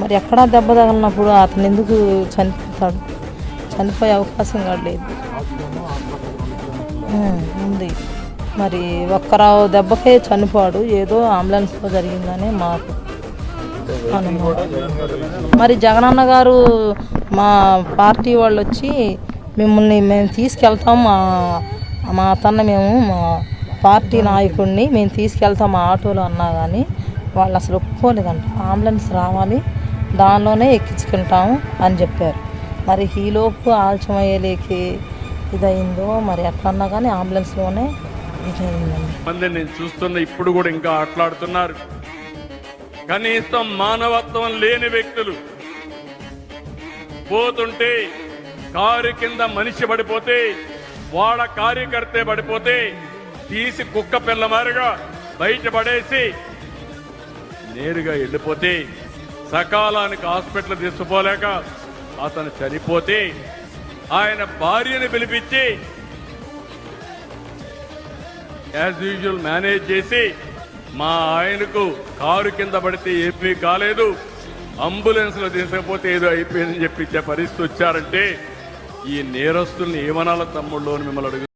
మరి ఎక్కడా దెబ్బ తగిలినప్పుడు అతను ఎందుకు చనిపోతాడు? చనిపోయే అవకాశం కూడా లేదు. ఉంది. మరి ఒక్కరా దెబ్బకే చనిపోడు, ఏదో అంబులెన్స్లో జరిగిందని మాకు అనుమానం. మరి జగనన్న గారు మా పార్టీ వాళ్ళు వచ్చి మేము తీసుకెళ్తాం, మా అతన్ని మా పార్టీ నాయకుడిని మేము తీసుకెళ్తాం మా ఆటోలో అన్నా కానీ వాళ్ళు అసలు ఒప్పుకోలేదంట. అంబులెన్స్ రావాలి, దానిలోనే ఎక్కించుకుంటాము అని చెప్పారు. మరి ఈలోపు ఆలస్యం అయ్యేలేకి ఇదయిందో మరి ఎట్లన్నా కానీ అంబులెన్స్లోనే ఇదయిందండి. నేను చూస్తున్న ఇప్పుడు కూడా ఇంకా ఆటలాడుతున్నారు. కనీసం మానవత్వం లేని వ్యక్తులు పోతుంటే కారు కింద మనిషి పడిపోతే, వాడ కార్యకర్తే పడిపోతే తీసి కుక్క పిల్ల మారిగా బయటపడేసి నేరుగా వెళ్ళిపోతే, సకాలానికి హాస్పిటల్ తీసుకుపోలేక అతను చనిపోతే ఆయన భార్యను పిలిపించి యాజ్ యూజువల్ మేనేజ్ చేసి మా ఆయనకు కారు కింద పడితే ఏమీ కాలేదు, అంబులెన్స్ లో తీసుకపోతే ఏదో అయిపోయిందని చెప్పి పరిస్థితి వచ్చారంటే ఈ నేరస్తుల్ని ఏమనాల తమ్ముళ్ళు అని మిమ్మల్ని అడుగు.